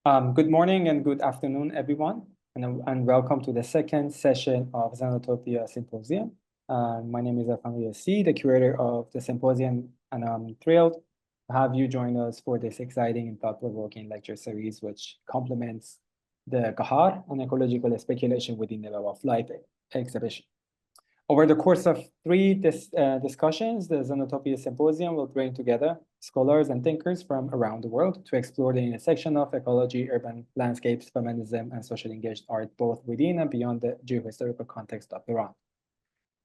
Good morning and good afternoon, everyone, and welcome to the second session of Xenotopia Symposium. My name is Pamela Karimi, the curator of the symposium, and I'm thrilled to have you join us for this exciting and thought-provoking lecture series, which complements the Kahar and ecological speculation within the Web of Life exhibition. Over the course of three discussions, the Xenotopia Symposium will bring together scholars and thinkers from around the world to explore the intersection of ecology, urban landscapes, feminism, and socially engaged art, both within and beyond the geohistorical context of Iran.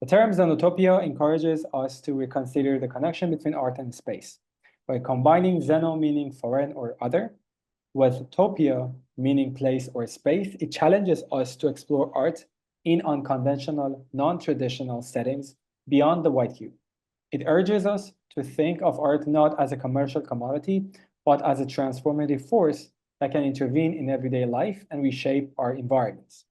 The term Xenotopia encourages us to reconsider the connection between art and space by combining Xeno meaning foreign or other with Topia meaning place or space. It challenges us to explore art in unconventional, non-traditional settings beyond the white cube. It urges us to think of art not as a commercial commodity, but as a transformative force that can intervene in everyday life and reshape our environments.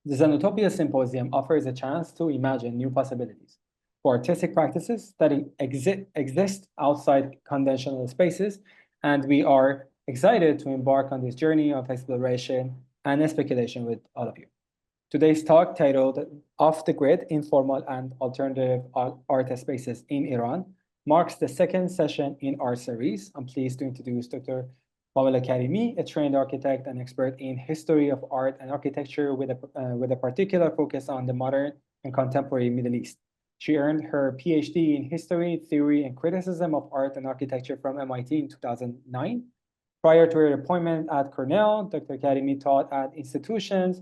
The Xenotopia Symposium offers a chance to imagine new possibilities for artistic practices that exist outside conventional spaces, and we are excited to embark on this journey of exploration and speculation with all of you. Today's talk, titled Off the Grid, Informal and Alternative Art Spaces in Iran, marks the second session in our series. I'm pleased to introduce Dr. Pamela Karimi, a trained architect and expert in history of art and architecture with a particular focus on the modern and contemporary Middle East. She earned her Ph.D. in history, theory, and criticism of art and architecture from MIT in 2009. Prior to her appointment at Cornell, Dr. Karimi taught at institutions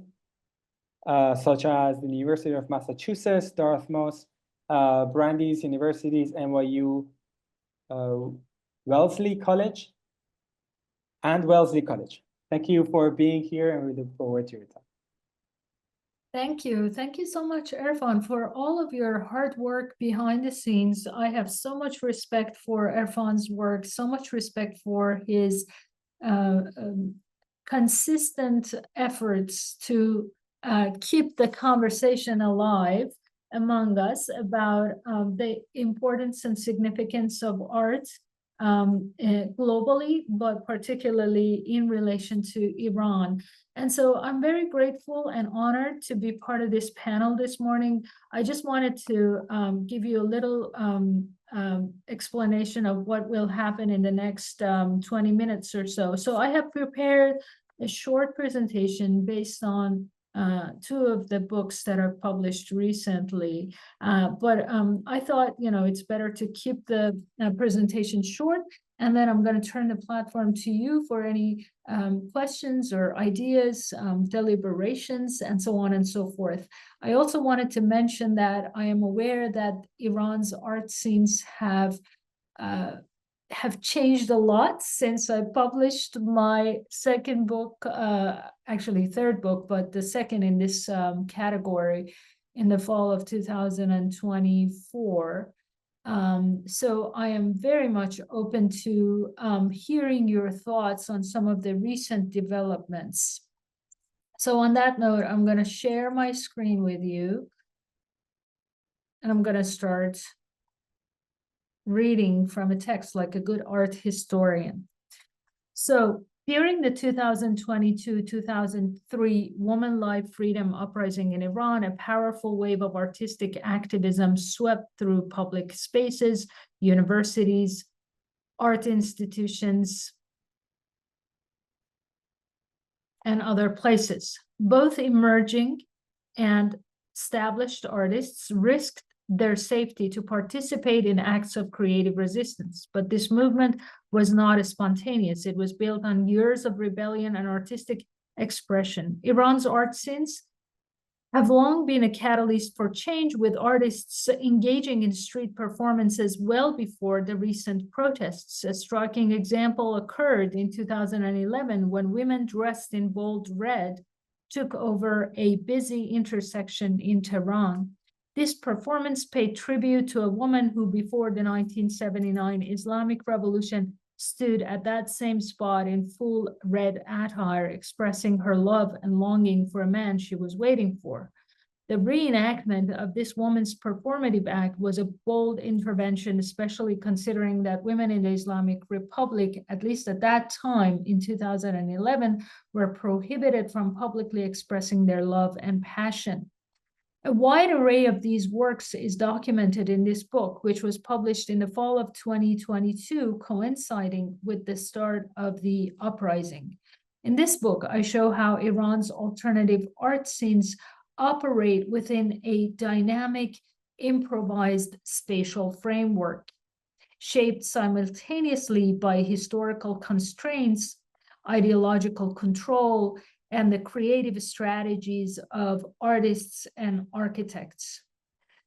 such as the University of Massachusetts, Dartmouth, Brandeis University's NYU, Wellesley College, and Wellesley College. Thank you for being here, and we look forward to your time. Thank you. Thank you so much, Irfan, for all of your hard work behind the scenes. I have so much respect for Irfan's work, so much respect for his consistent efforts to keep the conversation alive among us about the importance and significance of art globally, but particularly in relation to Iran. And so I'm very grateful and honored to be part of this panel this morning. I just wanted to give you a little explanation of what will happen in the next 20 minutes or so. So I have prepared a short presentation based on two of the books that are published recently. But I thought, it's better to keep the presentation short, and then I'm going to turn the platform to you for any questions or ideas, deliberations, and so on and so forth. I also wanted to mention that I am aware that Iran's art scenes have changed a lot since I published my second book, actually third book, but the second in this category in the fall of 2024. So I am very much open to hearing your thoughts on some of the recent developments. So on that note, I'm going to share my screen with you, and I'm going to start reading from a text like a good art historian. So during the 2022-2003 Woman Life Freedom Uprising in Iran, a powerful wave of artistic activism swept through public spaces, universities, art institutions, and other places. Both emerging and established artists risked their safety to participate in acts of creative resistance. But this movement was not spontaneous. It was built on years of rebellion and artistic expression. Iran's art scenes have long been a catalyst for change, with artists engaging in street performances well before the recent protests. A striking example occurred in 2011 when women dressed in bold red took over a busy intersection in Tehran. This performance paid tribute to a woman who, before the 1979 Islamic Revolution, stood at that same spot in full red attire, expressing her love and longing for a man she was waiting for. The reenactment of this woman's performative act was a bold intervention, especially considering that women in the Islamic Republic, at least at that time in 2011, were prohibited from publicly expressing their love and passion. A wide array of these works is documented in this book, which was published in the fall of 2022, coinciding with the start of the uprising. In this book, I show how Iran's alternative art scenes operate within a dynamic, improvised spatial framework, shaped simultaneously by historical constraints, ideological control, and the creative strategies of artists and architects.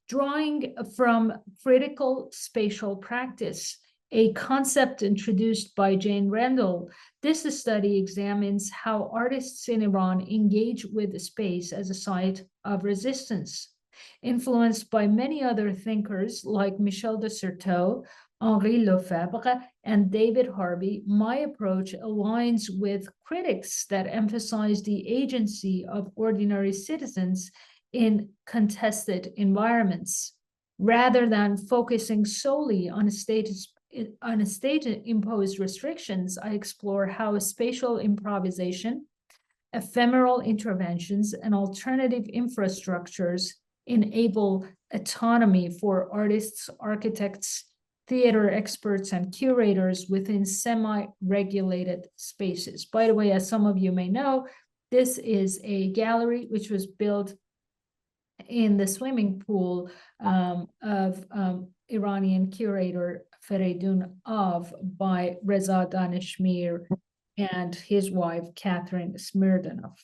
Drawing from critical spatial practice, a concept introduced by Jane Randall, this study examines how artists in Iran engage with space as a site of resistance. Influenced by many other thinkers like Michel de Certeau, Henri Lefebvre, and David Harvey, my approach aligns with critics that emphasize the agency of ordinary citizens in contested environments, rather than focusing solely on state-imposed restrictions. I explore how spatial improvisation, ephemeral interventions, and alternative infrastructures enable autonomy for artists, architects, theater experts, and curators within semi-regulated spaces. By the way, as some of you may know, this is a gallery which was built in the swimming pool of Iranian curator Feridun Av by Reza Daneshmir and his wife, Catherine Smirdanov.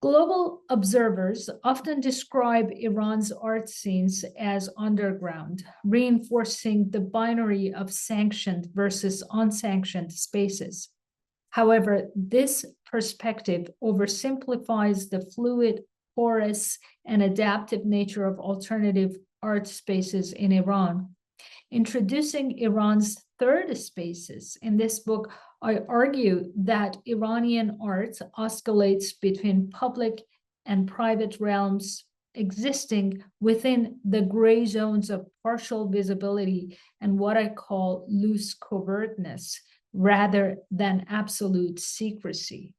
Global observers often describe Iran's art scenes as underground, reinforcing the binary of sanctioned versus unsanctioned spaces. However, this perspective oversimplifies the fluid, porous, and adaptive nature of alternative art spaces in Iran. Introducing Iran's third spaces, in this book, I argue that Iranian art oscillates between public and private realms, existing within the gray zones of partial visibility and what I call loose covertness, rather than absolute secrecy.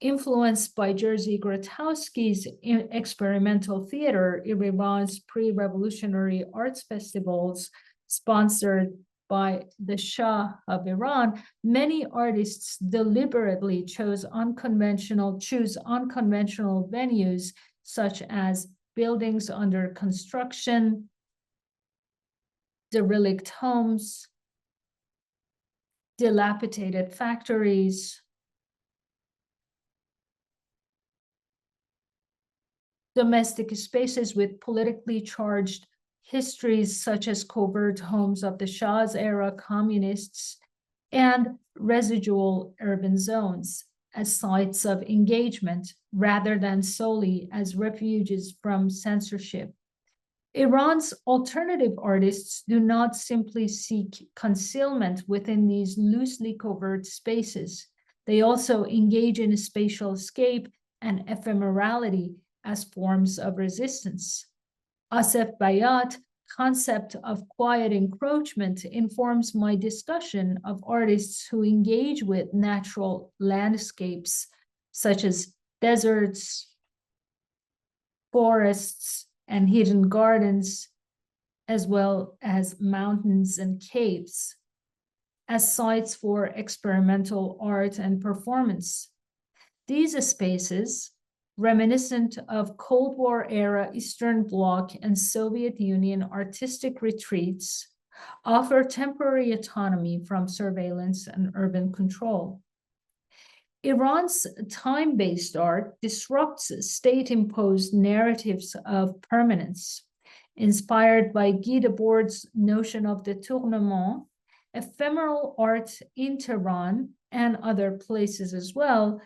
Influenced by Jerzy Grotowski's experimental theater, Iran's pre-revolutionary arts festivals sponsored by the Shah of Iran, many artists deliberately choose unconventional venues, such as buildings under construction, derelict homes, dilapidated factories, domestic spaces with politically charged histories, such as covert homes of the Shah's era communists, and residual urban zones as sites of engagement rather than solely as refuges from censorship. Iran's alternative artists do not simply seek concealment within these loosely covert spaces. They also engage in spatial escape and ephemerality as forms of resistance. Asef Bayat's concept of quiet encroachment informs my discussion of artists who engage with natural landscapes, such as deserts, forests, and hidden gardens, as well as mountains and caves, as sites for experimental art and performance. These spaces, reminiscent of Cold War era Eastern Bloc and Soviet Union artistic retreats, offer temporary autonomy from surveillance and urban control. Iran's time-based art disrupts state-imposed narratives of permanence. Inspired by Guy Debord's notion of the tournement, ephemeral art in Tehran and other places as well,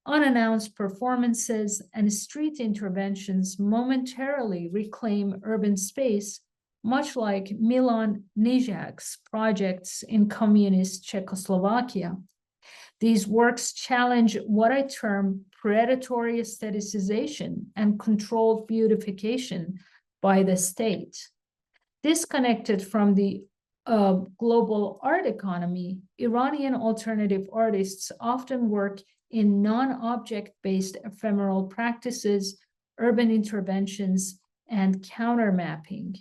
unannounced performances and street interventions momentarily reclaim urban space, much like Milan Nijak's projects in communist Czechoslovakia. These works challenge what I term predatory aestheticization and controlled beautification by the state. Disconnected from the global art economy, Iranian alternative artists often work in non-object-based ephemeral practices, urban interventions, and counter-mapping.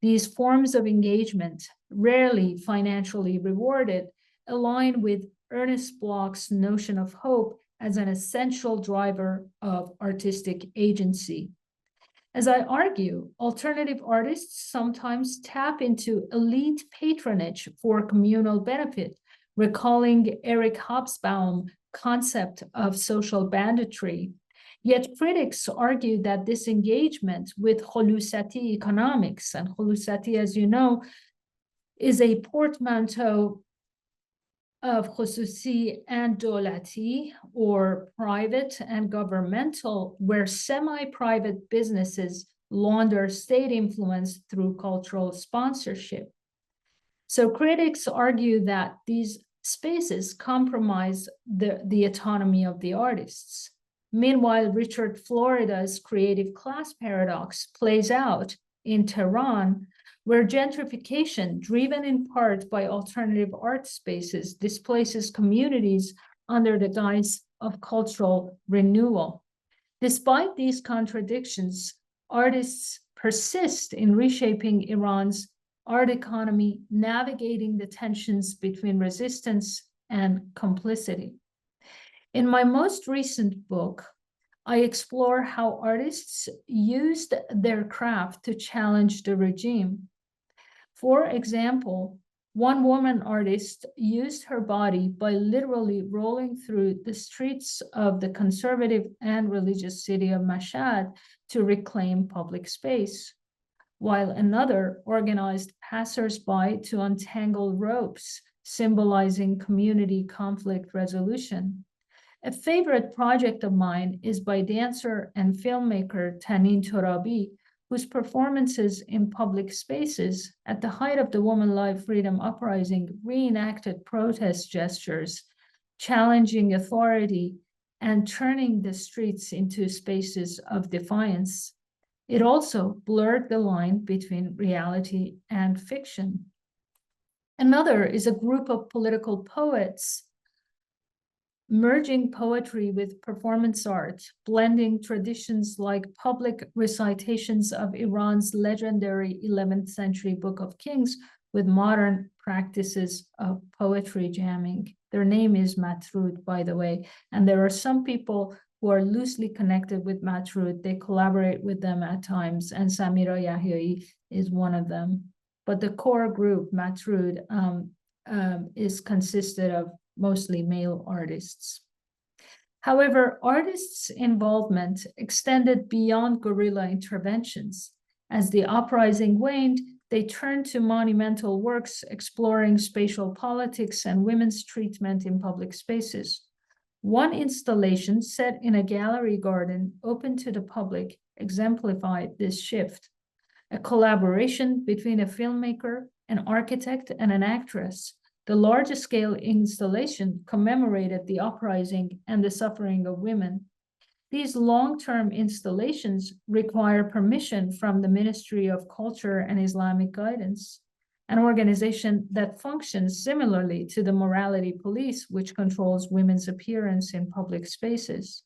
These forms of engagement, rarely financially rewarded, align with Ernest Bloch's notion of hope as an essential driver of artistic agency. As I argue, alternative artists sometimes tap into elite patronage for communal benefit, recalling Eric Hobsbawm's concept of social banditry. Yet critics argue that this engagement with Kholusati economics, and Kholusati, as you know, is a portmanteau of khususi and dolati, or private and governmental, where semi-private businesses launder state influence through cultural sponsorship. So critics argue that these spaces compromise the autonomy of the artists. Meanwhile, Richard Florida's creative class paradox plays out in Tehran, where gentrification, driven in part by alternative art spaces, displaces communities under the guise of cultural renewal. Despite these contradictions, artists persist in reshaping Iran's art economy, navigating the tensions between resistance and complicity. In my most recent book, I explore how artists used their craft to challenge the regime. For example, one woman artist used her body by literally rolling through the streets of the conservative and religious city of Mashhad to reclaim public space, while another organized passers-by to untangle ropes, symbolizing community conflict resolution. A favorite project of mine is by dancer and filmmaker Tanin Torabi, whose performances in public spaces at the height of the Woman Life Freedom Uprising reenacted protest gestures, challenging authority and turning the streets into spaces of defiance. It also blurred the line between reality and fiction. Another is a group of political poets merging poetry with performance art, blending traditions like public recitations of Iran's legendary 11th century Book of Kings with modern practices of poetry jamming. Their name is Matrud, by the way, and there are some people who are loosely connected with Matrud. They collaborate with them at times, and Samira Yahyai is one of them. But the core group, Matrud, is consisted of mostly male artists. However, artists' involvement extended beyond guerrilla interventions. As the uprising waned, they turned to monumental works exploring spatial politics and women's treatment in public spaces. One installation set in a gallery garden open to the public exemplified this shift. A collaboration between a filmmaker, an architect, and an actress. The large-scale installation commemorated the uprising and the suffering of women. These long-term installations require permission from the Ministry of Culture and Islamic Guidance, an organization that functions similarly to the morality police, which controls women's appearance in public spaces.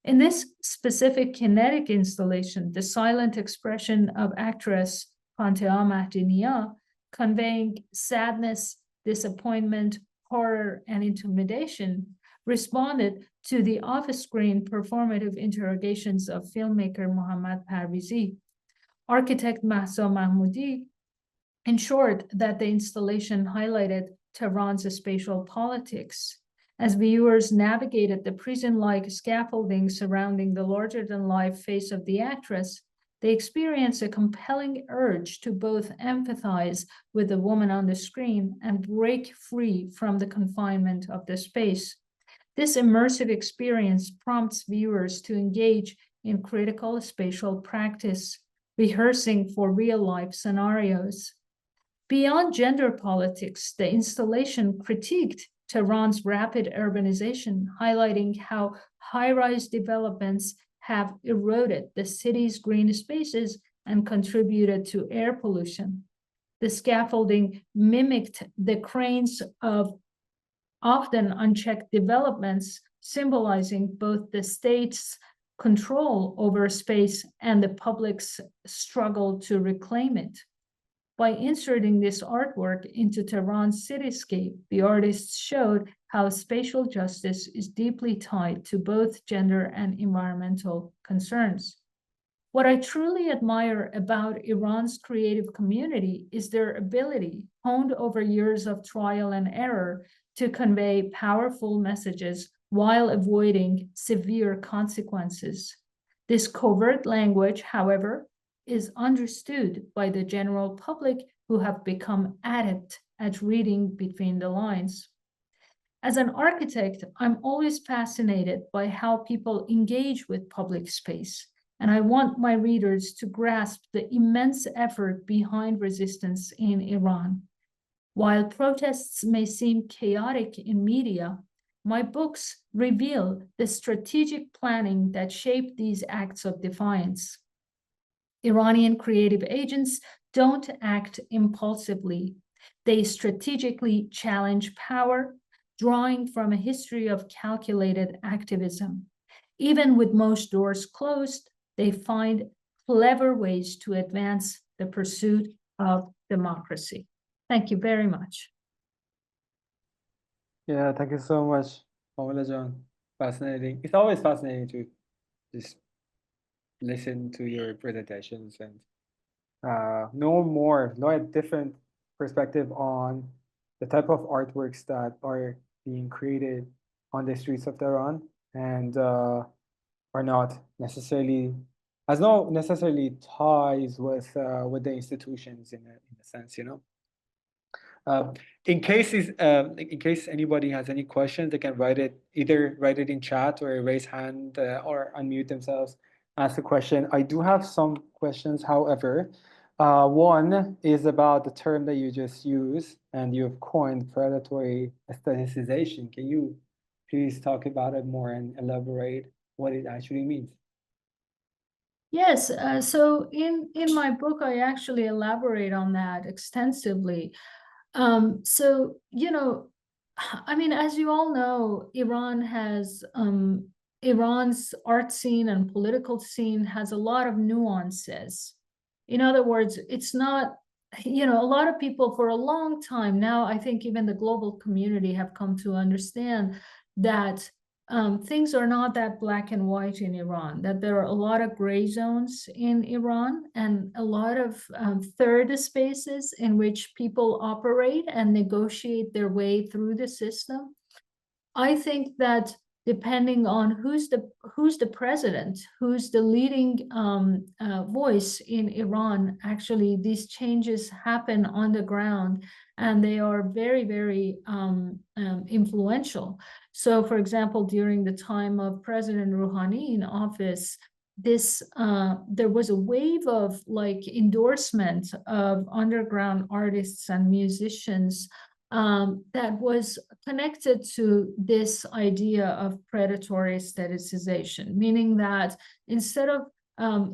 In this specific kinetic installation, the silent expression of actress Pantea Mahdiniya, conveying sadness, disappointment, horror, and intimidation, responded to the off-screen performative interrogations of filmmaker Mohammad Parvizi. Architect Mahsa Mahmoudi ensured that the installation highlighted Tehran's spatial politics. As viewers navigated the prison-like scaffolding surrounding the larger-than-life face of the actress, they experience a compelling urge to both empathize with the woman on the screen and break free from the confinement of the space. This immersive experience prompts viewers to engage in critical spatial practice, rehearsing for real-life scenarios. Beyond gender politics, the installation critiqued Tehran's rapid urbanization, highlighting how high-rise developments have eroded the city's green spaces and contributed to air pollution. The scaffolding mimicked the cranes of often unchecked developments, symbolizing both the state's control over space and the public's struggle to reclaim it. By inserting this artwork into Tehran's cityscape, the artists showed how spatial justice is deeply tied to both gender and environmental concerns. What I truly admire about Iran's creative community is their ability, honed over years of trial and error, to convey powerful messages while avoiding severe consequences. This covert language, however, is understood by the general public who have become adept at reading between the lines. As an architect, I'm always fascinated by how people engage with public space, and I want my readers to grasp the immense effort behind resistance in Iran. While protests may seem chaotic in media, my books reveal the strategic planning that shaped these acts of defiance. Iranian creative agents don't act impulsively. They strategically challenge power, drawing from a history of calculated activism. Even with most doors closed, they find clever ways to advance the pursuit of democracy. Thank you very much. Yeah, thank you so much, Pamela John. Fascinating. It's always fascinating to just listen to your presentations and know a different perspective on the type of artworks that are being created on the streets of Tehran and are not necessarily has no necessarily ties with the institutions in a sense, you know. In case anybody has any questions, they can either write it in chat or raise hand or unmute themselves, ask a question. I do have some questions, however. One is about the term that you just used and you've coined, predatory aestheticization. Can you please talk about it more and elaborate what it actually means? Yes, so in my book, I actually elaborate on that extensively. So, you know, I mean, as you all know, Iran's art scene and political scene has a lot of nuances. In other words, it's not, you know, a lot of people for a long time now, I think even the global community have come to understand that things are not that black and white in Iran, that there are a lot of gray zones in Iran and a lot of third spaces in which people operate and negotiate their way through the system. I think that depending on who's the president, who's the leading voice in Iran, actually these changes happen on the ground and they are very, very influential. So, for example, during the time of President Rouhani in office, there was a wave of like endorsement of underground artists and musicians that was connected to this idea of predatory aestheticization, meaning that instead of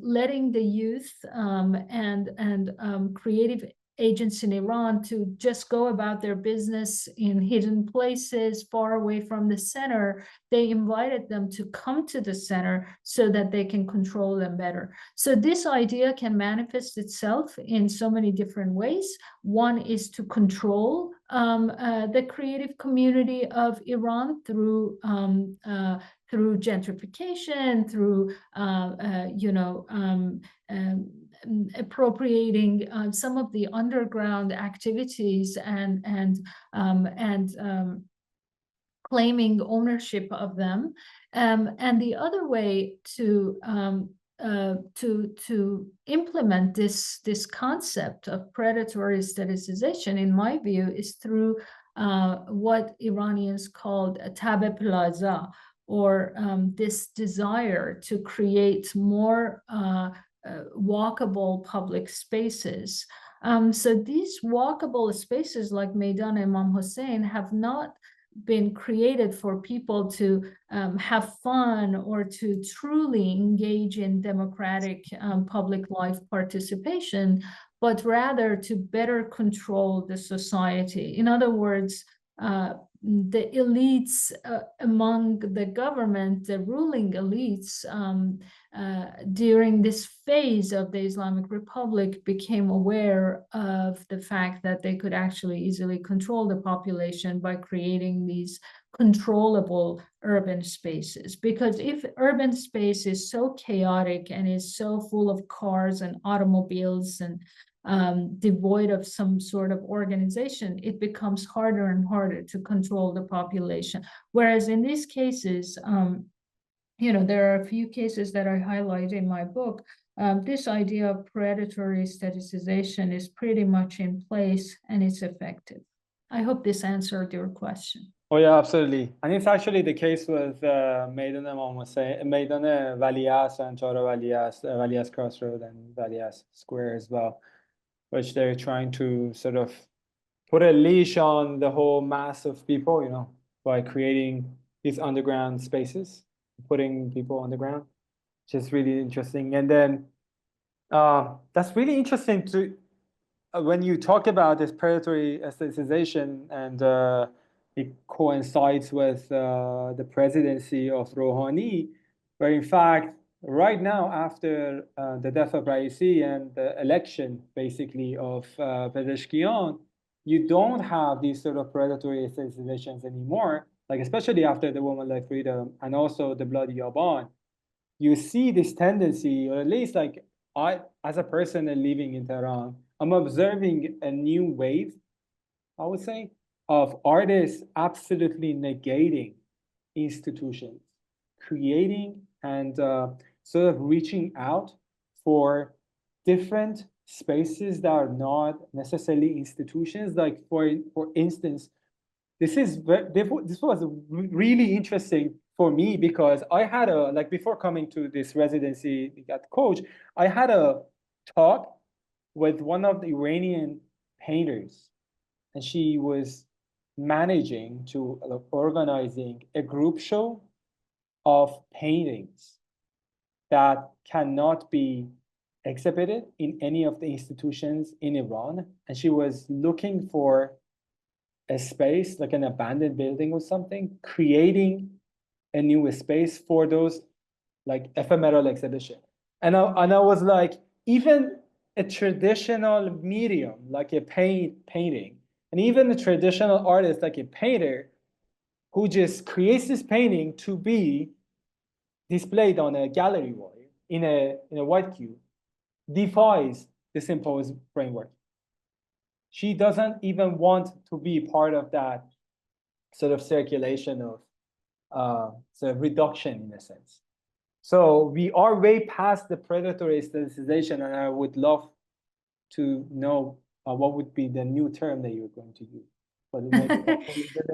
letting the youth and creative agents in Iran to just go about their business in hidden places far away from the center, they invited them to come to the center so that they can control them better. So this idea can manifest itself in so many different ways. One is to control the creative community of Iran through gentrification, through appropriating some of the underground activities and claiming ownership of them, and the other way to implement this concept of predatory aestheticization, in my view, is through what Iranians called a tabe plaza, or this desire to create more walkable public spaces. So these walkable spaces like Meydan Imam Hussein have not been created for people to have fun or to truly engage in democratic public life participation, but rather to better control the society. In other words, the elites among the government, the ruling elites, during this phase of the Islamic Republic became aware of the fact that they could actually easily control the population by creating these controllable urban spaces. Because if urban space is so chaotic and is so full of cars and automobiles and devoid of some sort of organization, it becomes harder and harder to control the population. Whereas in these cases, there are a few cases that I highlight in my book. This idea of predatory aestheticization is pretty much in place and it's effective. I hope this answered your question. Oh yeah, absolutely. And it's actually the case with Meydan Imam Hussein, Meydan Valias and Chara Valias, Valias Crossroad and Valias Square as well, which they're trying to sort of put a leash on the whole mass of people, by creating these underground spaces, putting people on the ground, which is really interesting. And then that's really interesting to when you talk about this predatory aestheticization, and it coincides with the presidency of Rouhani, where in fact, right now, after the death of Raisi and the election, basically, of Pezeshkian, you don't have these sort of predatory aesthetizations anymore, like especially after the Women Like Freedom and also the Bloody Yaban. You see this tendency, or at least like I, as a person living in Tehran, I'm observing a new wave, I would say, of artists absolutely negating institutions, creating and sort of reaching out for different spaces that are not necessarily institutions. Like for instance, this was really interesting for me because I had before coming to this residency at Coach, I had a talk with one of the Iranian painters, and she was managing to organizing a group show of paintings that cannot be exhibited in any of the institutions in Iran. And she was looking for a space, like an abandoned building or something, creating a new space for those like ephemeral exhibition. And I was like, even a traditional medium like a painting, and even a traditional artist like a painter who just creates this painting to be displayed on a gallery wall in a white cube, defies the imposed framework. She doesn't even want to be part of that sort of circulation of sort of reduction in a sense. So we are way past the predatory aestheticization, and I would love to know what would be the new term that you're going to use.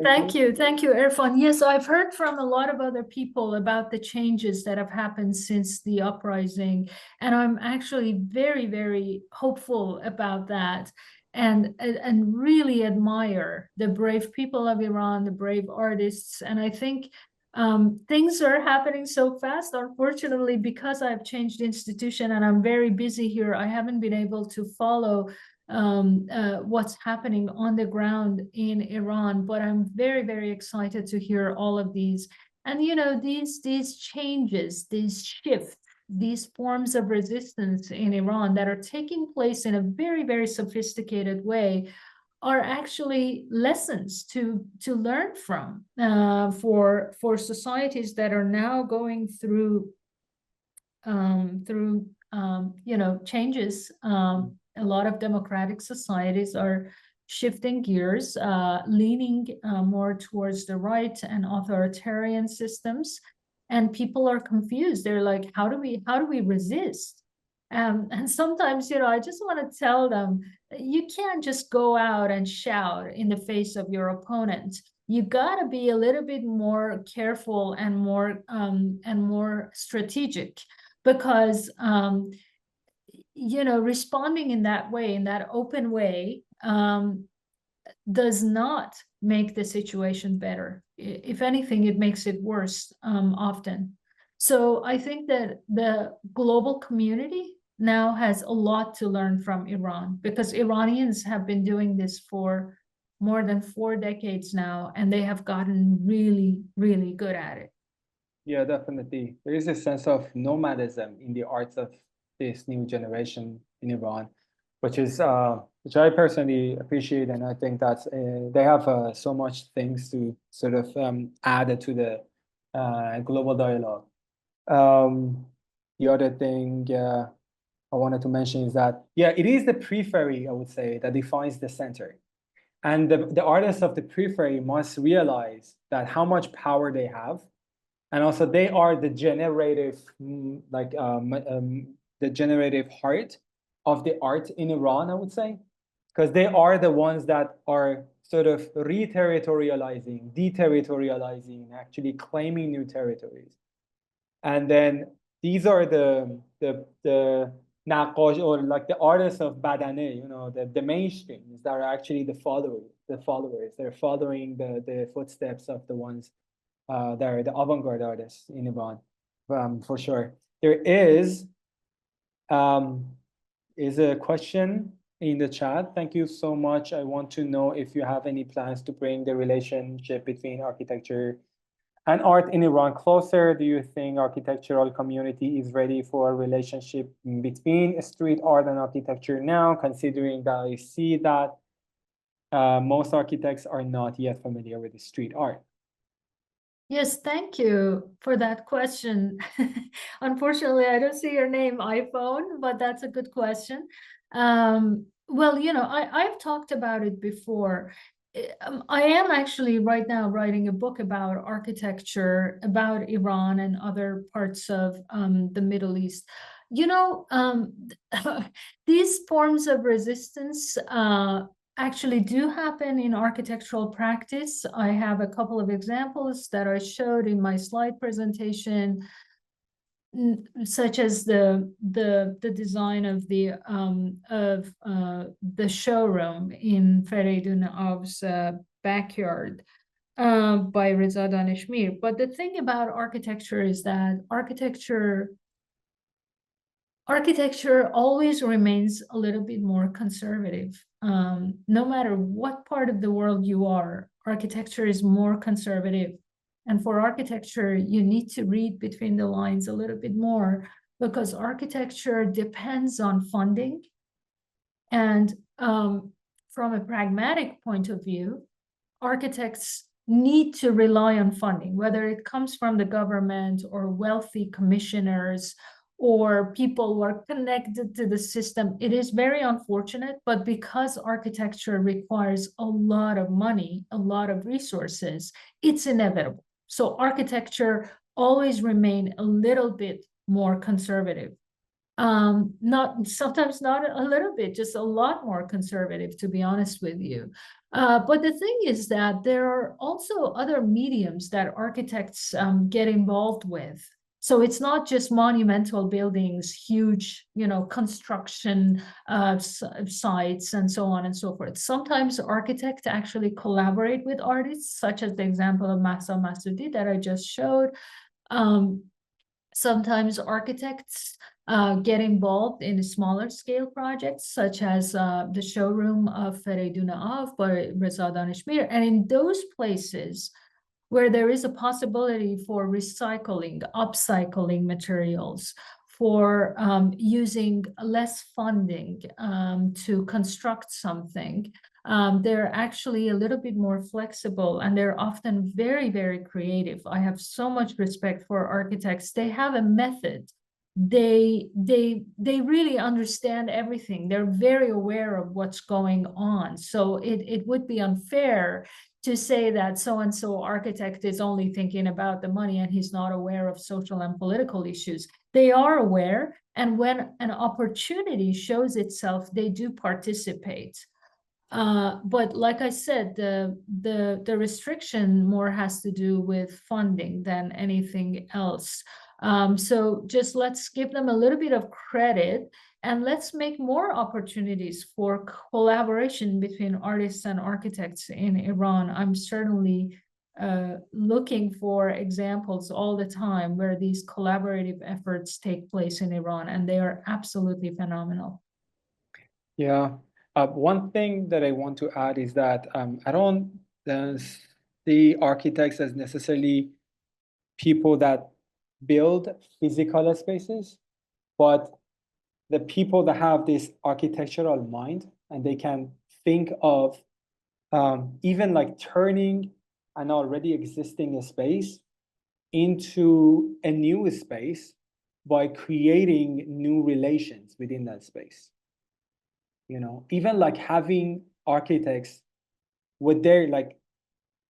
Thank you, Irfan. Yes, I've heard from a lot of other people about the changes that have happened since the uprising, and I'm actually very, very hopeful about that, and really admire the brave people of Iran, the brave artists, and I think things are happening so fast. Unfortunately, because I've changed institution and I'm very busy here, I haven't been able to follow what's happening on the ground in Iran, but I'm very, very excited to hear all of these. And these changes, these shifts, these forms of resistance in Iran that are taking place in a very, very sophisticated way are actually lessons to learn from for societies that are now going through changes. A lot of democratic societies are shifting gears, leaning more towards the right and authoritarian systems, and people are confused. They're like, how do we resist? And sometimes, I just want to tell them, you can't just go out and shout in the face of your opponent. You got to be a little bit more careful and more strategic, because responding in that way, in that open way, does not make the situation better. If anything, it makes it worse often. So I think that the global community now has a lot to learn from Iran, because Iranians have been doing this for more than 4 decades now, and they have gotten really, really good at it. Yeah, definitely. There is a sense of nomadism in the arts of this new generation in Iran, which I personally appreciate, and I think that they have so much things to sort of add to the global dialogue. The other thing I wanted to mention is that, yeah, it is the periphery, I would say, that defines the center. And the artists of the periphery must realize that how much power they have. And also they are the generative, the generative heart of the art in Iran, I would say, because they are the ones that are sort of re-territorializing, deterritorializing, actually claiming new territories. And then these are the naqash, or like the artists of Badane, you know, the mainstreams that are actually the followers. They're following the footsteps of the ones that are the avant-garde artists in Iran, for sure. There is a question in the chat. Thank you so much. I want to know if you have any plans to bring the relationship between architecture and art in Iran closer. Do you think architectural community is ready for a relationship between street art and architecture now, considering that I see that most architects are not yet familiar with the street art? Yes, thank you for that question. Unfortunately, I don't see your name, iPhone, but that's a good question. Well, you know, I've talked about it before. I am actually right now writing a book about architecture, about Iran and other parts of the Middle East. You know, these forms of resistance actually do happen in architectural practice. I have a couple of examples that I showed in my slide presentation, such as the design of the showroom in Feridun Av's backyard by Reza Daneshmir. But the thing about architecture is that architecture always remains a little bit more conservative. No matter what part of the world you are, architecture is more conservative. And for architecture, you need to read between the lines a little bit more, because architecture depends on funding. And from a pragmatic point of view, architects need to rely on funding, whether it comes from the government or wealthy commissioners or people who are connected to the system. It is very unfortunate, but because architecture requires a lot of money, a lot of resources, it's inevitable. So architecture always remain a little bit more conservative. Sometimes not a little bit, just a lot more conservative, to be honest with you. But the thing is that there are also other mediums that architects get involved with. So it's not just monumental buildings, huge, you know, construction sites and so on and so forth. Sometimes architects actually collaborate with artists, such as the example of Mahsa Masudi that I just showed. Sometimes architects get involved in smaller scale projects, such as the showroom of Feridun Av by Reza Daneshmir. And in those places where there is a possibility for recycling, upcycling materials, for using less funding to construct something, they're actually a little bit more flexible, and they're often very, very creative. I have so much respect for architects. They have a method. They really understand everything. They're very aware of what's going on. So it would be unfair to say that so-and-so architect is only thinking about the money and he's not aware of social and political issues. They are aware, and when an opportunity shows itself, they do participate. But like I said, the restriction more has to do with funding than anything else. So just let's give them a little bit of credit And let's make more opportunities for collaboration between artists and architects in Iran. I'm certainly looking for examples all the time where these collaborative efforts take place in Iran, and they are absolutely phenomenal. Yeah. One thing that I want to add is that I don't see architects as necessarily people that build physical spaces, but the people that have this architectural mind and they can think of even like turning an already existing space into a new space by creating new relations within that space. Even like having architects with their like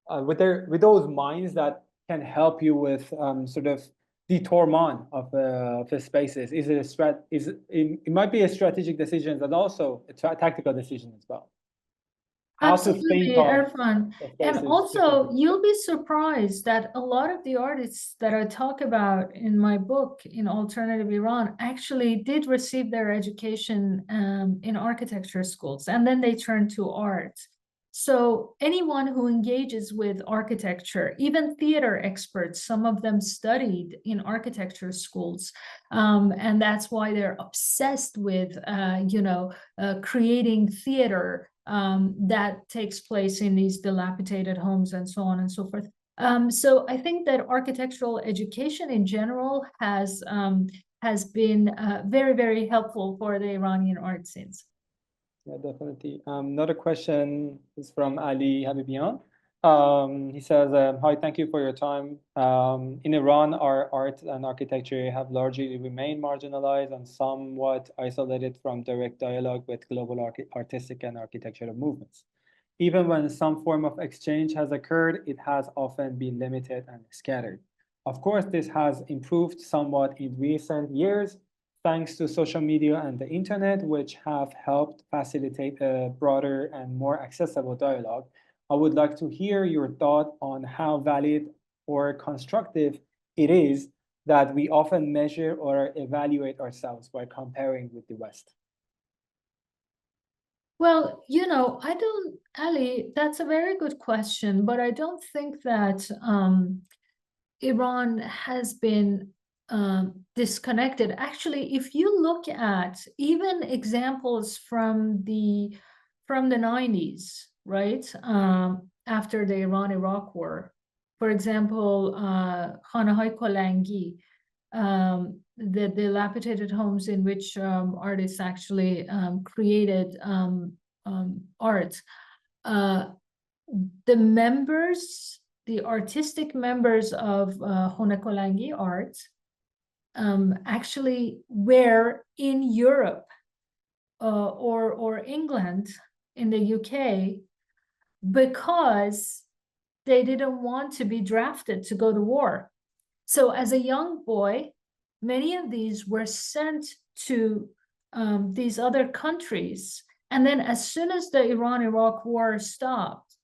with those minds that can help you with sort of detourment of the spaces it might be a strategic decision, but also a tactical decision as well. How to think Absolutely, of Irfan. the And spaces also, differently. you'll be surprised that a lot of the artists that I talk about in my book, in Alternative Iran, actually did receive their education in architecture schools, and then they turned to art. So anyone who engages with architecture, even theater experts, some of them studied in architecture schools, and that's why they're obsessed with, creating theater that takes place in these dilapidated homes and so on and so forth. So I think that architectural education in general has been very, very helpful for the Iranian art scenes. Yeah, definitely. Another question is from Ali Habibian. He says, hi, thank you for your time. In Iran, our art and architecture have largely remained marginalized and somewhat isolated from direct dialogue with global artistic and architectural movements. Even when some form of exchange has occurred, it has often been limited and scattered. Of course, this has improved somewhat in recent years, thanks to social media and the internet, which have helped facilitate a broader and more accessible dialogue. I would like to hear your thought on how valid or constructive it is that we often measure or evaluate ourselves by comparing with the West. Well, Ali, that's a very good question, but I don't think that Iran has been disconnected. Actually, if you look at even examples from the 90s, right? After the Iran-Iraq War, for example, Khanehai Kolangi, the dilapidated homes in which artists actually created art. The members, the artistic members of Khanehai Kolangi art actually were in Europe or England, in the UK, because they didn't want to be drafted to go to war. So as a young boy, many of these were sent to these other countries. And then as soon as the Iran-Iraq war stopped,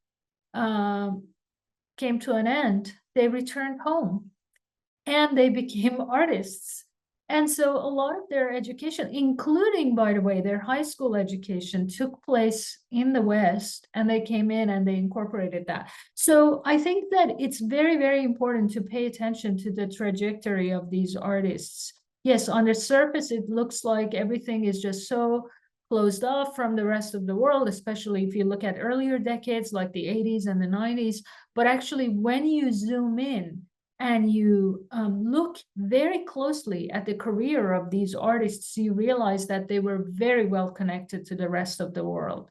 came to an end, they returned home and they became artists. And so a lot of their education, including, by the way, their high school education, took place in the West, and they came in and they incorporated that. So I think that it's very, very important to pay attention to the trajectory of these artists. Yes, on the surface, it looks like everything is just so closed off from the rest of the world, especially if you look at earlier decades like the 80s and the 90s. But actually, when you zoom in, and you look very closely at the career of these artists, you realize that they were very well connected to the rest of the world.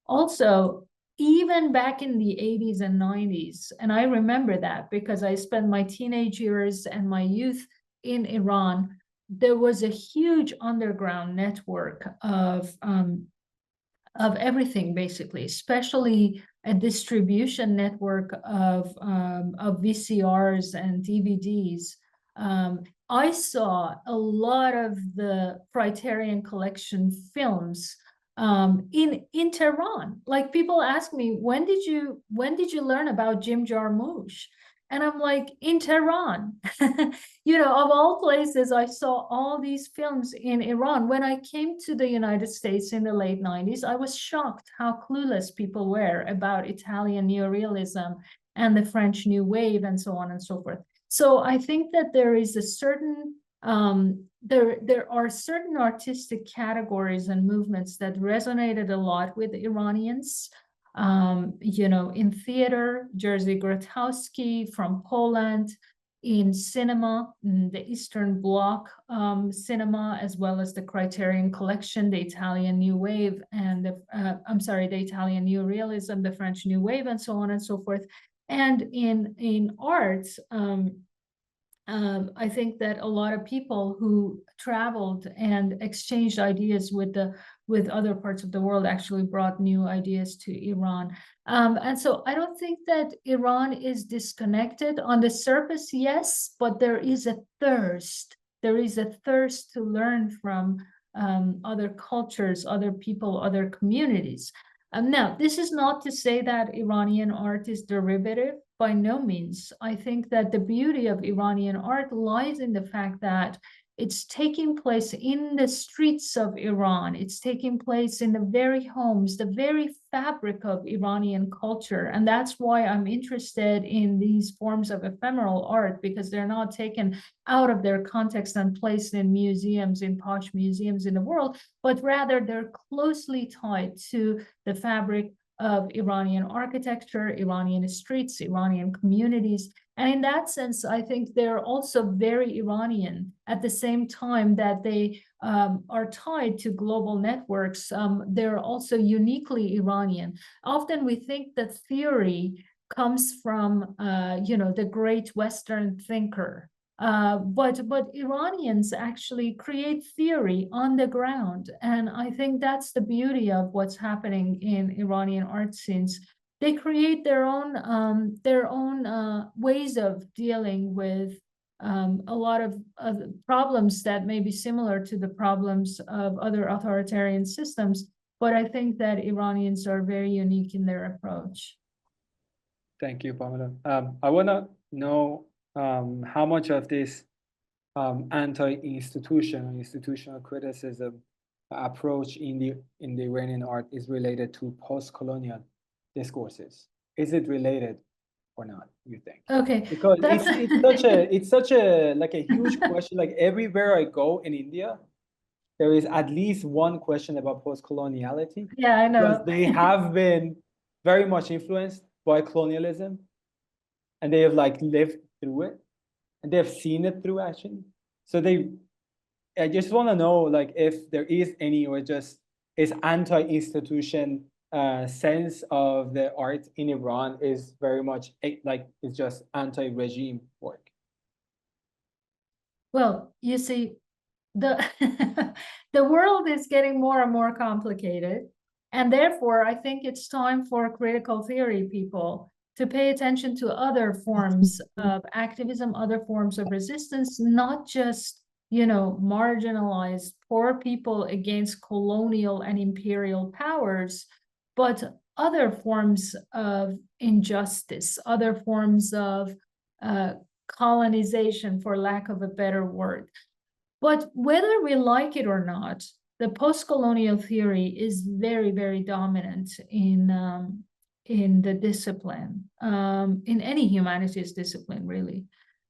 Also, even back in the 80s and 90s, and I remember that because I spent my teenage years and my youth in Iran, there was a huge underground network of everything, basically, especially a distribution network of VCRs and DVDs. I saw a lot of the Criterion Collection films in Tehran. Like, people ask me, when did you learn about Jim Jarmusch? And I'm like, in Tehran, you know, of all places, I saw all these films in Iran. When I came to the United States in the late 90s, I was shocked how clueless people were about Italian neorealism and the French New Wave and so on and so forth. So I think that there is a certain, there are certain artistic categories and movements that resonated a lot with Iranians. You know, in theater, Jerzy Grotowski from Poland, in cinema, the Eastern Bloc cinema, as well as the Criterion Collection, the Italian New Wave, and the, the Italian Neorealism, the French New Wave, and so on and so forth. And in arts, I think that a lot of people who traveled and exchanged ideas with other parts of the world actually brought new ideas to Iran. And so I don't think that Iran is disconnected. On the surface, yes, but there is a thirst. There is a thirst to learn from other cultures, other people, other communities. Now, this is not to say that Iranian art is derivative. By no means. I think that the beauty of Iranian art lies in the fact that it's taking place in the streets of Iran. It's taking place in the very homes, the very fabric of Iranian culture. And that's why I'm interested in these forms of ephemeral art, because they're not taken out of their context and placed in museums, in posh museums in the world, but rather they're closely tied to the fabric of Iranian architecture, Iranian streets, Iranian communities. And in that sense, I think they're also very Iranian at the same time that they are tied to global networks. They're also uniquely Iranian. Often we think that theory comes from, you know, the great Western thinker. But Iranians actually create theory on the ground. And I think that's the beauty of what's happening in Iranian art scenes. They create their own ways of dealing with a lot of problems that may be similar to the problems of other authoritarian systems. But I think that Iranians are very unique in their approach. Thank you, Pamela. I want to know how much of this institutional criticism approach in the Iranian art is related to post-colonial discourses. Is it related or not, you think? Okay, because it's such a like a huge question. Like everywhere I go in India, there is at least one question about post-coloniality. Yeah, I know. Because they have been very much influenced by colonialism, and they have like lived through it, and they have seen it through actually. So I just want to know like if there is any, or just is anti-institution sense of the art in Iran is very much like it's just anti-regime work. Well, you see, the the world is getting more and more complicated, and therefore I think it's time for critical theory people to pay attention to other forms of activism, other forms of resistance, not just, you know, marginalized poor people against colonial and imperial powers, but other forms of injustice, other forms of colonization, for lack of a better word. But whether we like it or not, the post-colonial theory is very, very dominant in the discipline, in any humanities discipline, really.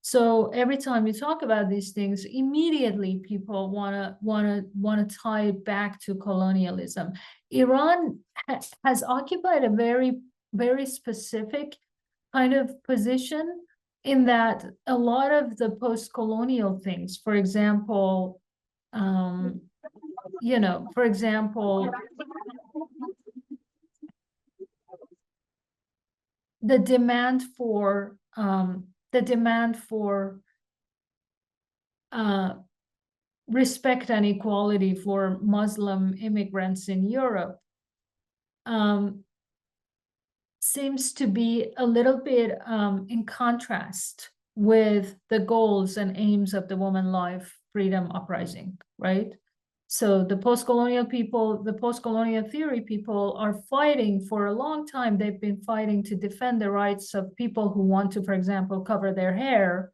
So every time you talk about these things, immediately people wanna tie it back to colonialism. Iran has occupied a very, very specific kind of position, in that a lot of the post-colonial things, for example, you know, for example, the demand for respect and equality for Muslim immigrants in Europe seems to be a little bit in contrast with the goals and aims of the Woman Life Freedom Uprising, right? So the post-colonial people, the post-colonial theory people are fighting for a long time. They've been fighting to defend the rights of people who want to, for example, cover their hair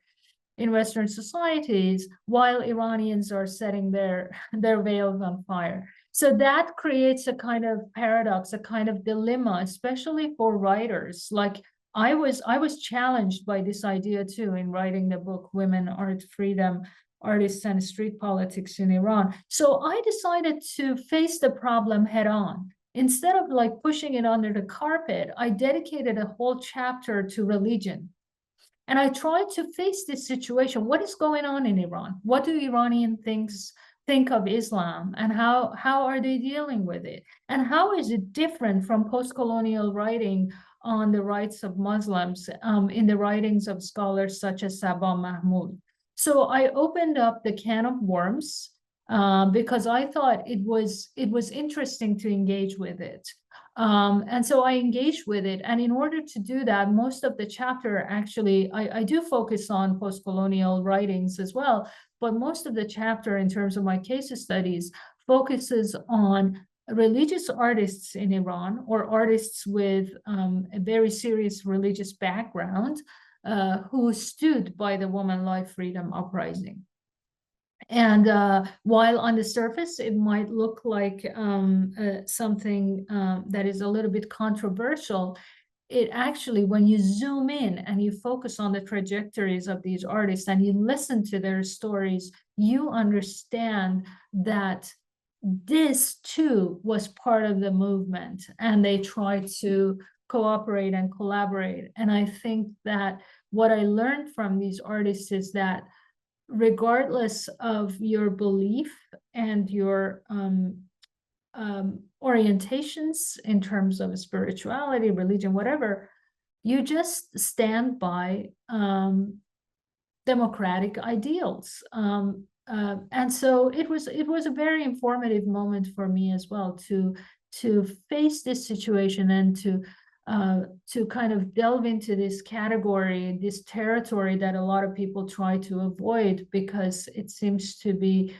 in Western societies, while Iranians are setting their veils on fire. So that creates a kind of paradox, a kind of dilemma, especially for writers. Like I was challenged by this idea too in writing the book Women, Art, Freedom, Artists and Street Politics in Iran. So I decided to face the problem head on. Instead of like pushing it under the carpet, I dedicated a whole chapter to religion. And I tried to face this situation. What is going on in Iran? What do Iranian think of Islam, and how are they dealing with it? And how is it different from post-colonial writing on the rights of Muslims in the writings of scholars such as Sabah Mahmoud? So I opened up the can of worms because I thought it was interesting to engage with it. And so I engaged with it. And in order to do that, most of the chapter actually, I do focus on post-colonial writings as well, but most of the chapter in terms of my case studies focuses on religious artists in Iran, or artists with a very serious religious background who stood by the Woman Life Freedom Uprising. And while on the surface, it might look like something that is a little bit controversial, it actually, when you zoom in and you focus on the trajectories of these artists and you listen to their stories, you understand that this too was part of the movement, and they tried to cooperate and collaborate. And I think that what I learned from these artists is that regardless of your belief and your orientations in terms of spirituality, religion, whatever, you just stand by democratic ideals. And so it was a very informative moment for me as well to face this situation and to kind of delve into this category, this territory that a lot of people try to avoid because it seems to be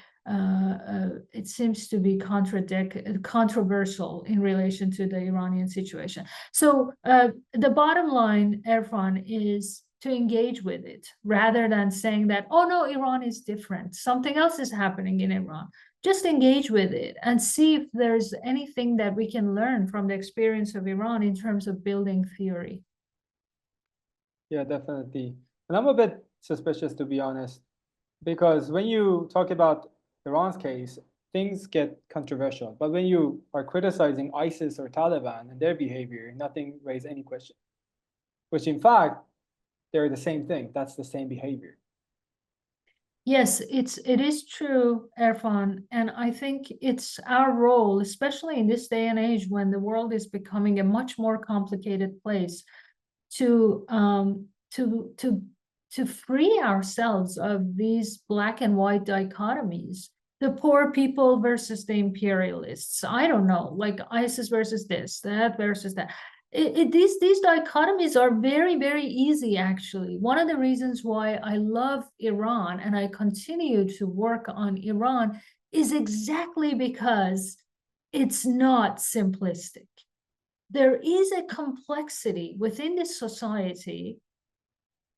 controversial in relation to the Iranian situation. So the bottom line, Erfan, is to engage with it rather than saying that, oh no, Iran is different, something else is happening in Iran. Just engage with it and see if there's anything that we can learn from the experience of Iran in terms of building theory. Yeah, definitely. And I'm a bit suspicious, to be honest, because when you talk about Iran's case, things get controversial. But when you are criticizing ISIS or Taliban and their behavior, nothing raises any question, which in fact, they're the same thing. That's the same behavior. Yes, it is true, Erfan, and I think it's our role, especially in this day and age when the world is becoming a much more complicated place, to free ourselves of these black and white dichotomies. The poor people versus the imperialists. I don't know, like ISIS versus this, that versus that. These dichotomies are very, very easy, actually. One of the reasons why I love Iran and I continue to work on Iran is exactly because it's not simplistic. There is a complexity within this society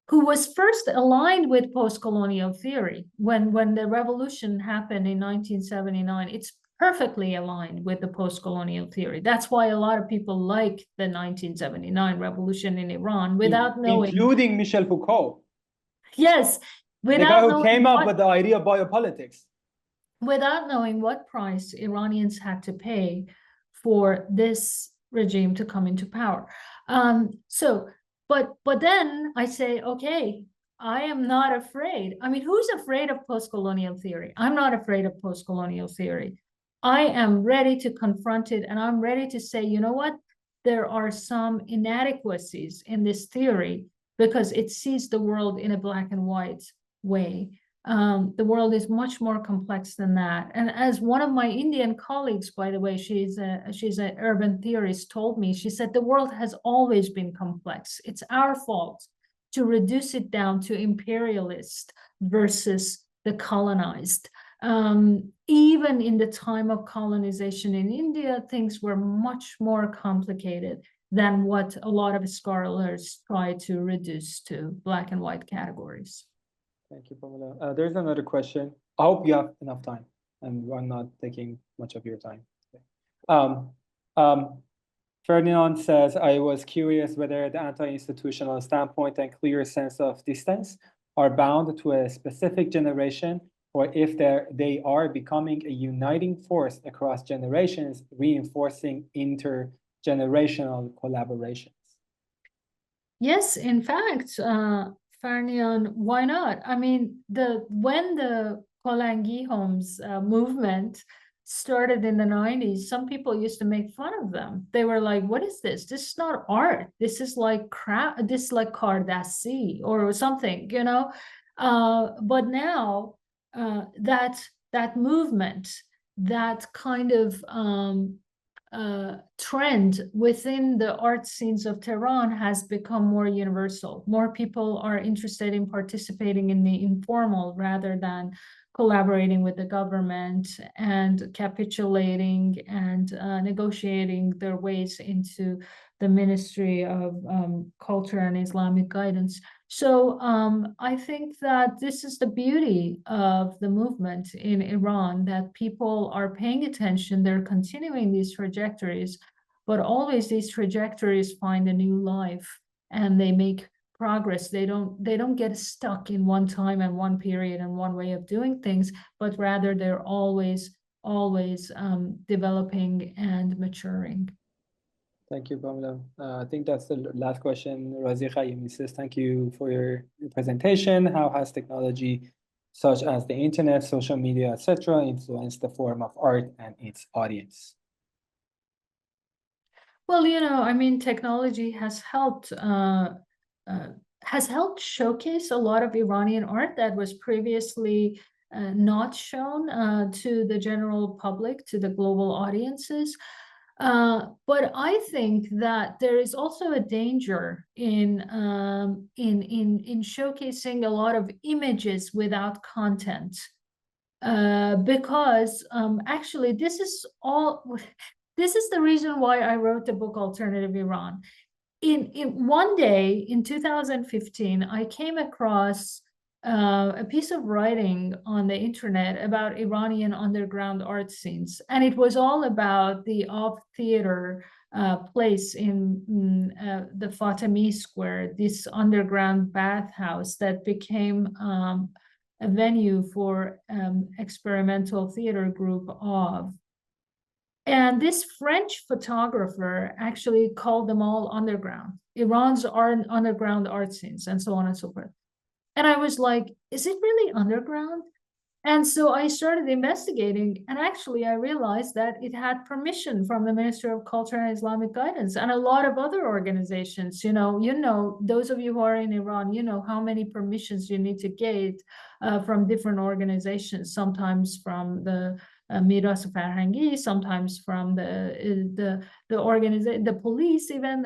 who was first aligned with post-colonial theory. When the revolution happened in 1979, it's perfectly aligned with the post-colonial theory. That's why a lot of people like the 1979 revolution in Iran without knowing. Including Michel Foucault. Yes. The guy who came up with the idea of biopolitics. Without knowing what price Iranians had to pay for this regime to come into power. But then I say, okay, I am not afraid. I mean, who's afraid of post-colonial theory? I'm not afraid of post-colonial theory. I am ready to confront it, and I'm ready to say, you know what? There are some inadequacies in this theory because it sees the world in a black and white way. The world is much more complex than that. And as one of my Indian colleagues, by the way, she's an urban theorist, told me, she said, the world has always been complex. It's our fault to reduce it down to imperialist versus the colonized. Even in the time of colonization in India, things were much more complicated than what a lot of scholars try to reduce to black and white categories. Thank you, Pamela. There's another question. I hope you have enough time and I'm not taking much of your time. Ferdinand says, I was curious whether the anti-institutional standpoint and clear sense of distance are bound to a specific generation, or if they are becoming a uniting force across generations, reinforcing intergenerational collaborations. Yes, in fact, Ferdinand, why not? I mean, when the Kolangi homes movement started in the 90s, some people used to make fun of them. They were like, what is this? This is not art. This is like crap. This is like Kardassi or something, you know? But now that movement, that kind of trend within the art scenes of Tehran has become more universal. More people are interested in participating in the informal rather than collaborating with the government and capitulating and negotiating their ways into the Ministry of Culture and Islamic Guidance. So I think that this is the beauty of the movement in Iran, that people are paying attention, they're continuing these trajectories, but always these trajectories find a new life and they make progress. They don't get stuck in one time and one period and one way of doing things, but rather they're always developing and maturing. Thank you, Pamela. I think that's the last question. Razi Khayyami says, thank you for your presentation. How has technology such as the internet, social media, etc., influenced the form of art and its audience? Well, you know, I mean, technology has helped showcase a lot of Iranian art that was previously not shown to the general public, to the global audiences. But I think that there is also a danger in showcasing a lot of images without content, because actually this is the reason why I wrote the book Alternative Iran. In one day in 2015, I came across a piece of writing on the internet about Iranian underground art scenes, and it was all about the off theater place in the Fatemi Square, this underground bathhouse that became a venue for experimental theater group of. And this French photographer actually called them all underground, Iran's underground art scenes, and so on and so forth. And I was like, is it really underground? And so I started investigating, and actually I realized that it had permission from the Ministry of Culture and Islamic Guidance and a lot of other organizations. You know, those of you who are in Iran, you know how many permissions you need to get from different organizations, sometimes from the Miras Farhangi, sometimes from the organization, the police even,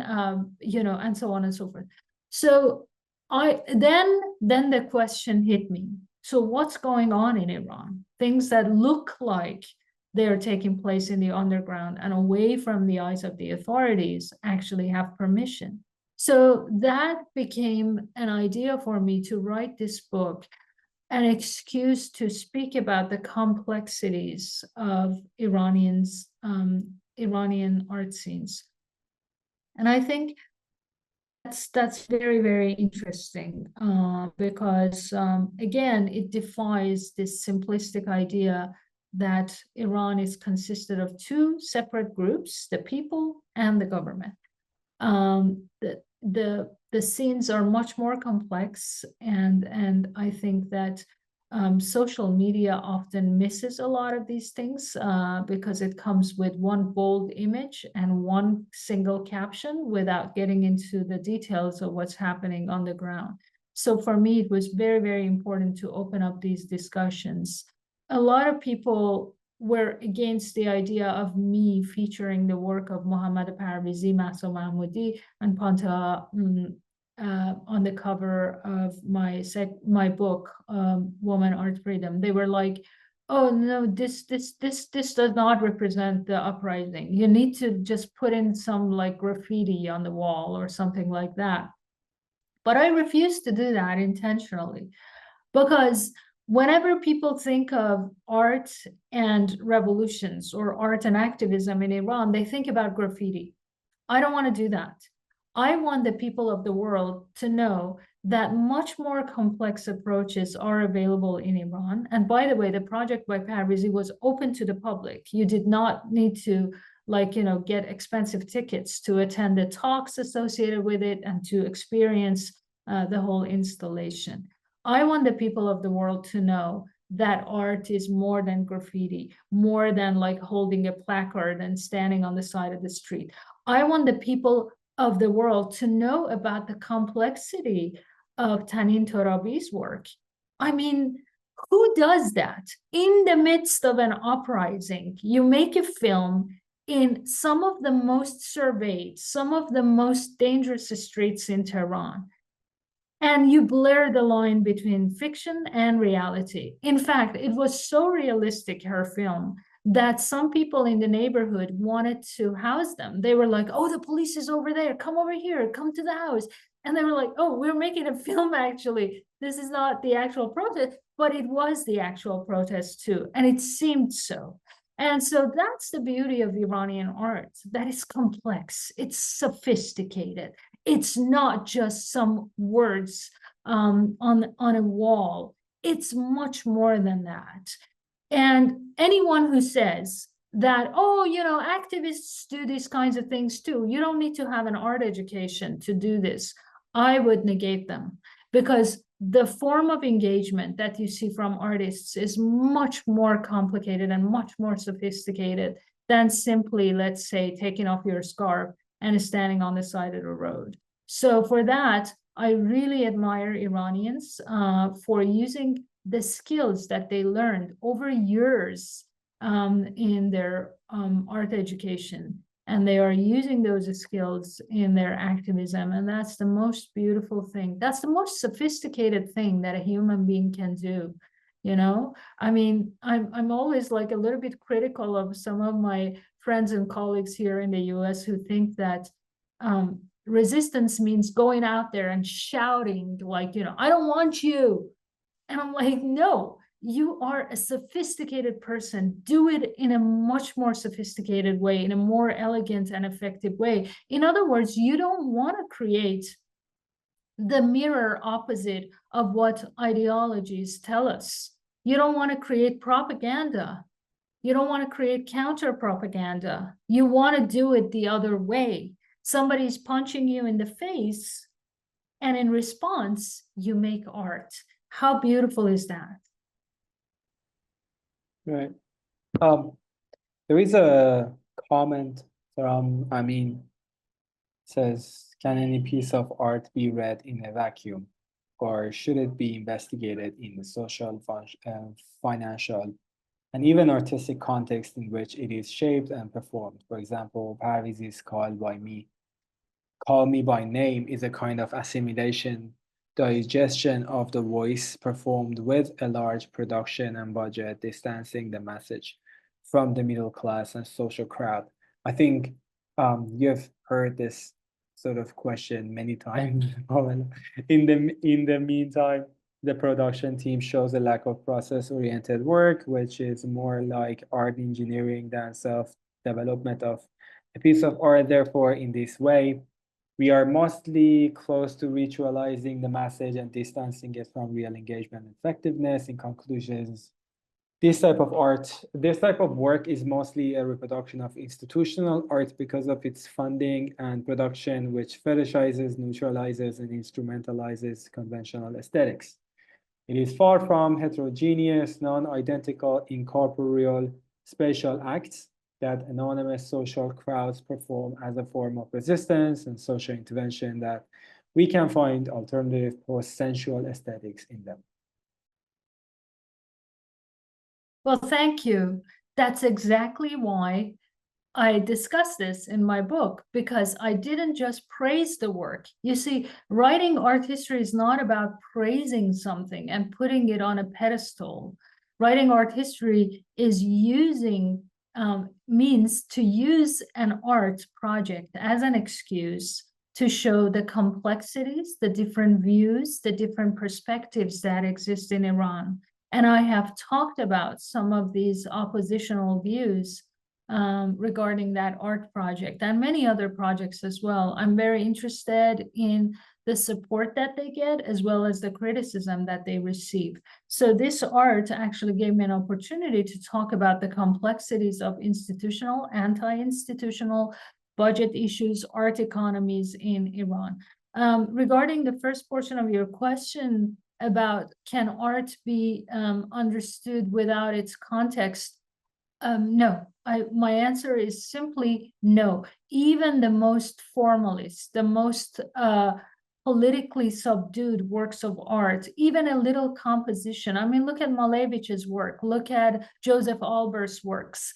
you know, and so on and so forth. So then the question hit me. So what's going on in Iran? Things that look like they're taking place in the underground and away from the eyes of the authorities actually have permission. So that became an idea for me to write this book, an excuse to speak about the complexities of Iranian art scenes. And I think that's very, very interesting because, again, it defies this simplistic idea that Iran is consisted of two separate groups, the people and the government. The scenes are much more complex, and I think that social media often misses a lot of these things because it comes with one bold image and one single caption without getting into the details of what's happening on the ground. So for me, it was very, very important to open up these discussions. A lot of people were against the idea of me featuring the work of Mohammad Parvizi, Mahsa Mahmoudi, and Panta on the cover of my book, Woman, Art, Freedom. They were like, oh no, this does not represent the uprising. You need to just put in some like graffiti on the wall or something like that. But I refuse to do that intentionally, because whenever people think of art and revolutions or art and activism in Iran, they think about graffiti. I don't want to do that. I want the people of the world to know that much more complex approaches are available in Iran. And by the way, the project by Parvizi was open to the public. You did not need to get expensive tickets to attend the talks associated with it and to experience the whole installation. I want the people of the world to know that art is more than graffiti, more than like holding a placard and standing on the side of the street. I want the people of the world to know about the complexity of Tanin Torabi's work. I mean, who does that? In the midst of an uprising, you make a film in some of the most surveyed, some of the most dangerous streets in Tehran, and you blur the line between fiction and reality. In fact, it was so realistic, her film, that some people in the neighborhood wanted to house them. They were like, oh, the police is over there. Come over here. Come to the house. And they were like, oh, we're making a film, actually. This is not the actual protest, but it was the actual protest too. And it seemed so. And so that's the beauty of Iranian art, that it's complex, it's sophisticated. It's not just some words on a wall. It's much more than that. And anyone who says that, oh, activists do these kinds of things too, you don't need to have an art education to do this, I would negate them, because the form of engagement that you see from artists is much more complicated and much more sophisticated than simply, let's say, taking off your scarf and standing on the side of the road. So for that, I really admire Iranians for using the skills that they learned over years in their art education. And they are using those skills in their activism. And that's the most beautiful thing. That's the most sophisticated thing that a human being can do. I mean, I'm always like a little bit critical of some of my friends and colleagues here in the US who think that resistance means going out there and shouting like, I don't want you. And I'm like, no, you are a sophisticated person. Do it in a much more sophisticated way, in a more elegant and effective way. In other words, you don't want to create the mirror opposite of what ideologies tell us. You don't want to create propaganda. You don't want to create counter propaganda. You want to do it the other way. Somebody's punching you in the face, and in response, you make art. How beautiful is that? Right. There is a comment from Amin, says, can any piece of art be read in a vacuum, or should it be investigated in the social, financial, and even artistic context in which it is shaped and performed? For example, Parvizi's Call Me by Name is a kind of assimilation, digestion of the voice performed with a large production and budget, distancing the message from the middle class and social crowd. I think you've heard this sort of question many times. In the meantime, the production team shows a lack of process-oriented work, which is more like art engineering than self-development of a piece of art. Therefore, in this way, we are mostly close to ritualizing the message and distancing it from real engagement and effectiveness. In conclusions, this type of work is mostly a reproduction of institutional art because of its funding and production, which fetishizes, neutralizes, and instrumentalizes conventional aesthetics. It is far from heterogeneous, non-identical, incorporeal spatial acts that anonymous social crowds perform as a form of resistance and social intervention, that we can find alternative post-sensual aesthetics in them. Well, thank you. That's exactly why I discuss this in my book, because I didn't just praise the work. You see, writing art history is not about praising something and putting it on a pedestal. Writing art history is means to use an art project as an excuse to show the complexities, the different views, the different perspectives that exist in Iran. And I have talked about some of these oppositional views regarding that art project and many other projects as well. I'm very interested in the support that they get as well as the criticism that they receive. So this art actually gave me an opportunity to talk about the complexities of institutional, anti-institutional, budget issues, art economies in Iran. Regarding the first portion of your question about can art be understood without its context, no, my answer is simply no. Even the most formalist, the most politically subdued works of art, even a little composition. I mean, look at Malevich's work, look at Joseph Albert's works.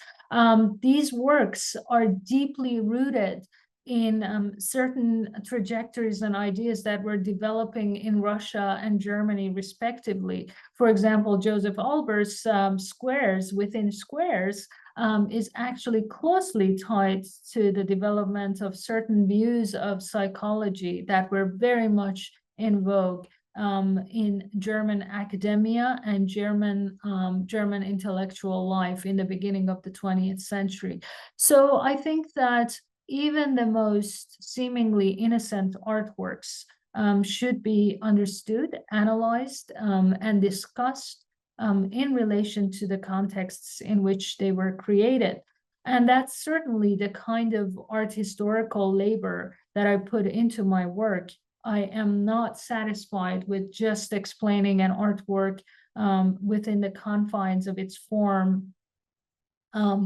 These works are deeply rooted in certain trajectories and ideas that were developing in Russia and Germany, respectively. For example, Joseph Albert's squares within squares is actually closely tied to the development of certain views of psychology that were very much in vogue in German academia and German intellectual life in the beginning of the 20th century. So I think that even the most seemingly innocent artworks should be understood, analyzed, and discussed in relation to the contexts in which they were created. And that's certainly the kind of art historical labor that I put into my work. I am not satisfied with just explaining an artwork within the confines of its form,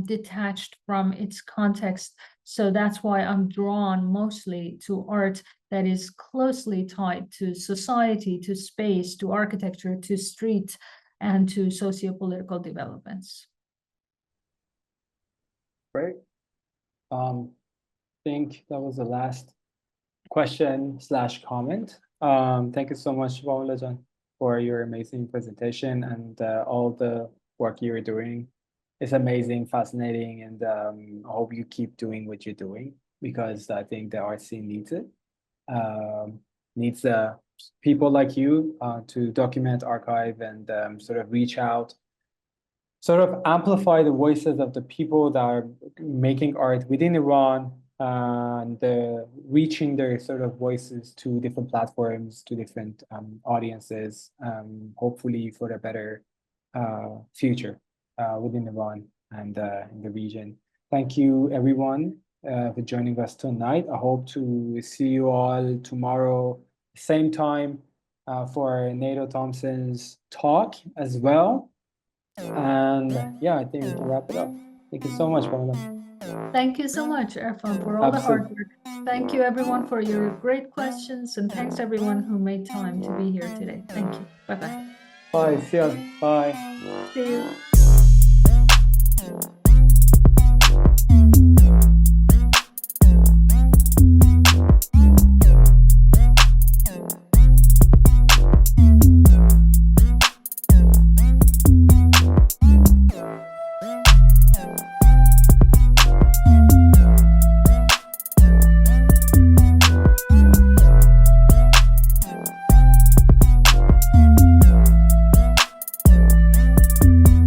detached from its context. So that's why I'm drawn mostly to art that is closely tied to society, to space, to architecture, to street, and to socio-political developments. Great. I think that was the last question / comment. Thank you so much, Pamela, for your amazing presentation and all the work you're doing. It's amazing, fascinating, and I hope you keep doing what you're doing because I think the art scene needs it. Needs people like you to document, archive, and sort of reach out, sort of amplify the voices of the people that are making art within Iran and reaching their sort of voices to different platforms, to different audiences, hopefully for a better future within Iran and in the region. Thank you, everyone, for joining us tonight. I hope to see you all tomorrow, same time, for Nato Thompson's talk as well. And yeah, I think we can wrap it up. Thank you so much, Pamela. Thank you so much, Irfan, for all the hard work. Thank you, everyone, for your great questions, and thanks everyone who made time to be here today. Thank you. Bye-bye. Bye. See you. Bye. See you.